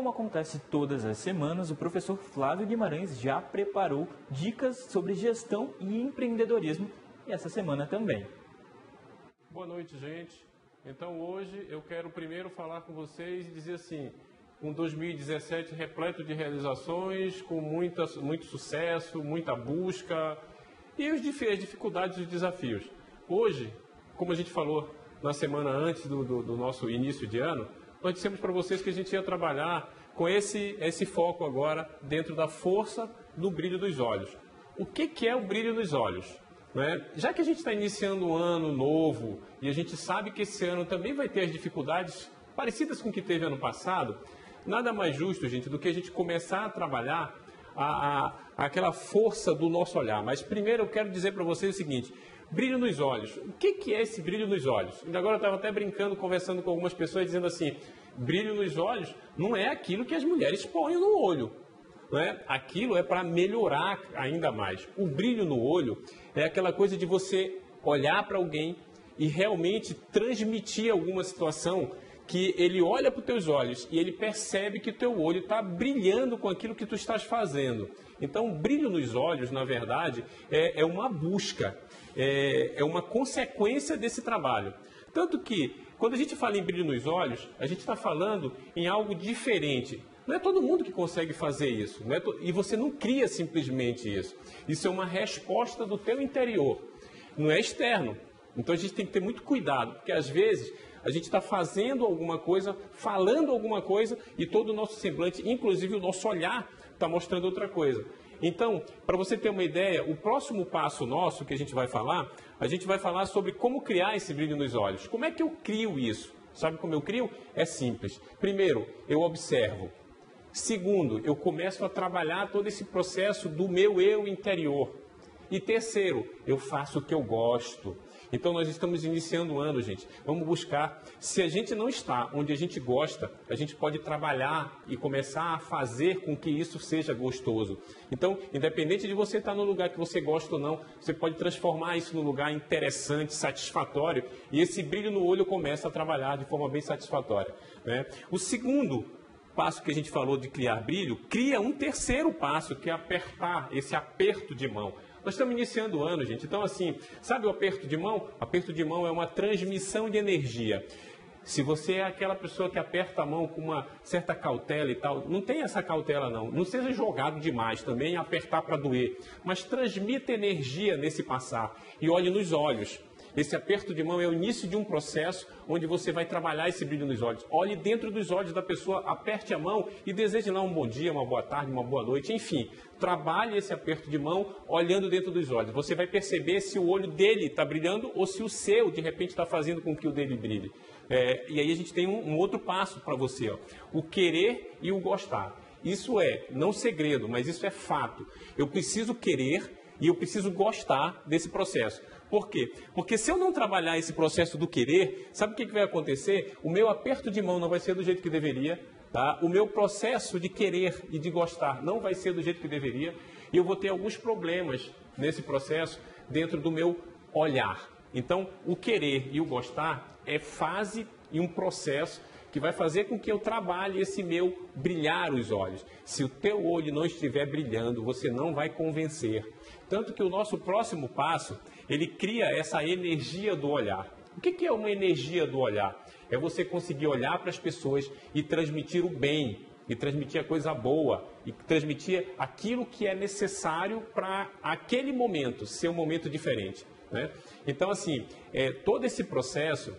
como acontece todas as semanas, o professor Flávio Guimarães já preparou dicas sobre gestão e empreendedorismo, e essa semana também. Boa noite, gente. Então hoje eu quero primeiro falar com vocês e dizer assim, um 2017 repleto de realizações, com muito sucesso, muita busca e as dificuldades e os desafios. Hoje, como a gente falou na semana antes do nosso início de ano, nós dissemos para vocês que a gente ia trabalhar com esse foco agora dentro da força do brilho dos olhos. O que é o brilho nos olhos? Né? Já que a gente está iniciando um ano novo e a gente sabe que esse ano também vai ter as dificuldades parecidas com o que teve ano passado, nada mais justo, gente, do que a gente começar a trabalhar aquela força do nosso olhar. Mas primeiro eu quero dizer para vocês o seguinte, brilho nos olhos. O que é esse brilho nos olhos? Ainda agora eu estava até brincando, conversando com algumas pessoas, dizendo assim, brilho nos olhos não é aquilo que as mulheres põem no olho. Não é? Aquilo é para melhorar ainda mais. O brilho no olho é aquela coisa de você olhar para alguém e realmente transmitir alguma situação que ele olha para os teus olhos e ele percebe que o teu olho está brilhando com aquilo que tu estás fazendo. Então, o brilho nos olhos, na verdade, é uma busca, é uma consequência desse trabalho. Tanto que, quando a gente fala em brilho nos olhos, a gente está falando em algo diferente. Não é todo mundo que consegue fazer isso, e você não cria simplesmente isso. Isso é uma resposta do teu interior, não é externo. Então a gente tem que ter muito cuidado, porque às vezes a gente está fazendo alguma coisa, falando alguma coisa, e todo o nosso semblante, inclusive o nosso olhar, está mostrando outra coisa. Então, para você ter uma ideia, o próximo passo nosso que a gente vai falar sobre como criar esse brilho nos olhos. Como é que eu crio isso? Sabe como eu crio? É simples. Primeiro, eu observo. Segundo, eu começo a trabalhar todo esse processo do meu eu interior. E terceiro, eu faço o que eu gosto. Então nós estamos iniciando o ano, gente. Vamos buscar. Se a gente não está onde a gente gosta, a gente pode trabalhar e começar a fazer com que isso seja gostoso. Então, independente de você estar no lugar que você gosta ou não, você pode transformar isso num lugar interessante, satisfatório, e esse brilho no olho começa a trabalhar de forma bem satisfatória, né? O segundo passo que a gente falou de criar brilho, cria um terceiro passo, que é apertar, esse aperto de mão. Nós estamos iniciando o ano, gente. Então, assim, sabe o aperto de mão? Aperto de mão é uma transmissão de energia. Se você é aquela pessoa que aperta a mão com uma certa cautela e tal, não tem essa cautela não. Não seja jogado demais também, apertar para doer. Mas transmita energia nesse passar e olhe nos olhos. Esse aperto de mão é o início de um processo onde você vai trabalhar esse brilho nos olhos. Olhe dentro dos olhos da pessoa, aperte a mão e deseje lá um bom dia, uma boa tarde, uma boa noite, enfim. Trabalhe esse aperto de mão olhando dentro dos olhos. Você vai perceber se o olho dele está brilhando ou se o seu, de repente, está fazendo com que o dele brilhe. E aí a gente tem um outro passo para você, ó. O querer e o gostar. Isso é, não segredo, mas isso é fato. Eu preciso querer e eu preciso gostar desse processo. Por quê? Porque se eu não trabalhar esse processo do querer, sabe o que vai acontecer? O meu aperto de mão não vai ser do jeito que deveria, tá? O meu processo de querer e de gostar não vai ser do jeito que deveria, e eu vou ter alguns problemas nesse processo dentro do meu olhar. Então, o querer e o gostar é fase e um processo que vai fazer com que eu trabalhe esse meu brilhar os olhos. Se o teu olho não estiver brilhando, você não vai convencer. Tanto que o nosso próximo passo, ele cria essa energia do olhar. O que é uma energia do olhar? É você conseguir olhar para as pessoas e transmitir o bem, e transmitir a coisa boa, e transmitir aquilo que é necessário para aquele momento, ser um momento diferente, né? Então, assim, todo esse processo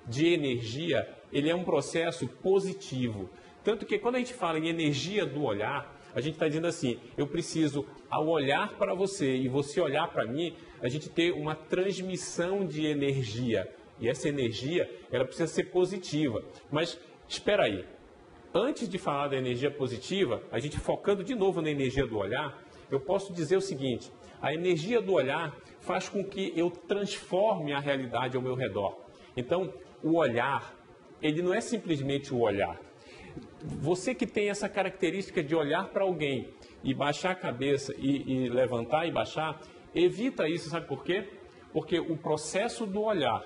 de energia, ele é um processo positivo. Tanto que quando a gente fala em energia do olhar, a gente está dizendo assim, eu preciso, ao olhar para você e você olhar para mim, a gente ter uma transmissão de energia. E essa energia, ela precisa ser positiva. Mas, espera aí, antes de falar da energia positiva, a gente focando de novo na energia do olhar, eu posso dizer o seguinte, a energia do olhar faz com que eu transforme a realidade ao meu redor. Então, o olhar, ele não é simplesmente o olhar. Você que tem essa característica de olhar para alguém e baixar a cabeça e levantar e baixar, evita isso, sabe por quê? Porque o processo do olhar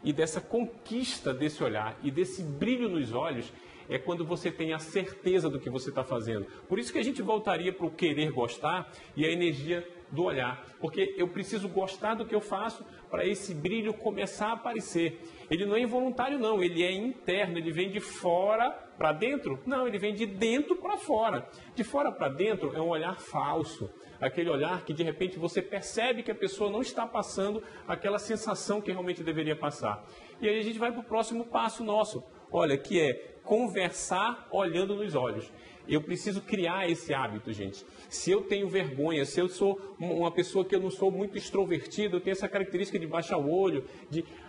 e dessa conquista desse olhar e desse brilho nos olhos é quando você tem a certeza do que você está fazendo. Por isso que a gente voltaria para o querer gostar e a energia do olhar. Porque eu preciso gostar do que eu faço para esse brilho começar a aparecer. Ele não é involuntário, não. Ele é interno. Ele vem de fora para dentro? Não, ele vem de dentro para fora. De fora para dentro é um olhar falso. Aquele olhar que, de repente, você percebe que a pessoa não está passando aquela sensação que realmente deveria passar. E aí a gente vai para o próximo passo nosso. Olha, que é conversar olhando nos olhos. Eu preciso criar esse hábito, gente. Se eu tenho vergonha, se eu sou uma pessoa que eu não sou muito extrovertida, eu tenho essa característica de baixar o olho.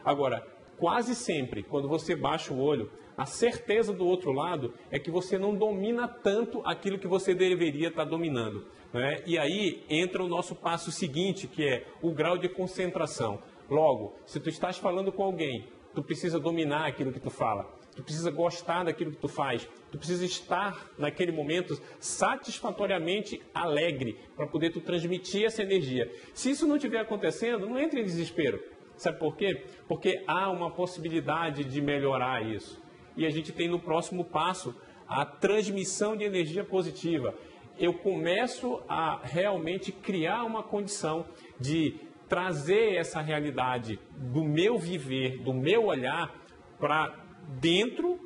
Agora, quase sempre, quando você baixa o olho, a certeza do outro lado é que você não domina tanto aquilo que você deveria estar dominando, né? E aí entra o nosso passo seguinte, que é o grau de concentração. Logo, se tu estás falando com alguém, tu precisa dominar aquilo que tu fala. Tu precisa gostar daquilo que tu faz. Tu precisa estar, naquele momento, satisfatoriamente alegre para poder tu transmitir essa energia. Se isso não estiver acontecendo, não entre em desespero. Sabe por quê? Porque há uma possibilidade de melhorar isso. E a gente tem no próximo passo a transmissão de energia positiva. Eu começo a realmente criar uma condição de trazer essa realidade do meu viver, do meu olhar, para dentro,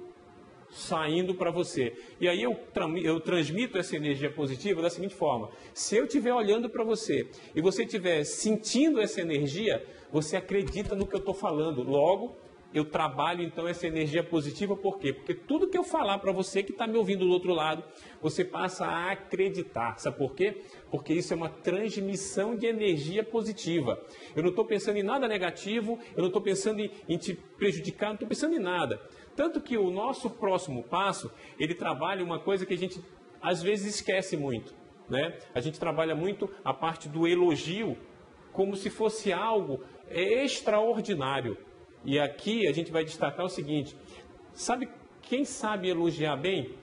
saindo para você. E aí eu transmito essa energia positiva da seguinte forma: se eu estiver olhando para você e você estiver sentindo essa energia, você acredita no que eu estou falando. Logo, eu trabalho então essa energia positiva. Por quê? Porque tudo que eu falar para você que está me ouvindo do outro lado, você passa a acreditar. Sabe por quê? Porque isso é uma transmissão de energia positiva. Eu não estou pensando em nada negativo, eu não estou pensando em te prejudicar, não estou pensando em nada. Tanto que o nosso próximo passo, ele trabalha uma coisa que a gente às vezes esquece muito, né? A gente trabalha muito a parte do elogio como se fosse algo extraordinário. E aqui a gente vai destacar o seguinte: sabe quem sabe elogiar bem?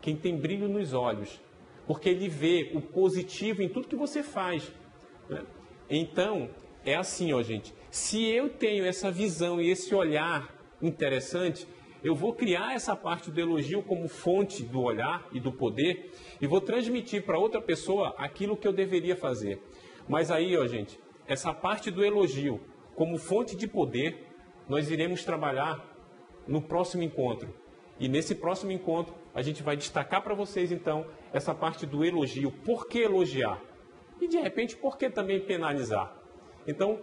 Quem tem brilho nos olhos, porque ele vê o positivo em tudo que você faz, né? Então, é assim, ó, gente, se eu tenho essa visão e esse olhar interessante, eu vou criar essa parte do elogio como fonte do olhar e do poder e vou transmitir para outra pessoa aquilo que eu deveria fazer. Mas aí, ó, gente, essa parte do elogio como fonte de poder, nós iremos trabalhar no próximo encontro. E nesse próximo encontro, a gente vai destacar para vocês, então, essa parte do elogio. Por que elogiar? E, de repente, por que também penalizar? Então,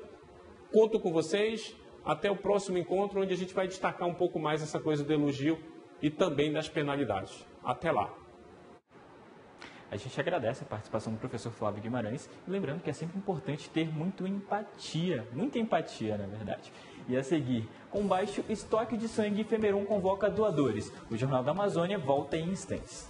conto com vocês. Até o próximo encontro, onde a gente vai destacar um pouco mais essa coisa do elogio e também das penalidades. Até lá! A gente agradece a participação do professor Flávio Guimarães, lembrando que é sempre importante ter muita empatia, na verdade. E a seguir, com baixo estoque de sangue, Femerum convoca doadores. O Jornal da Amazônia volta em instantes.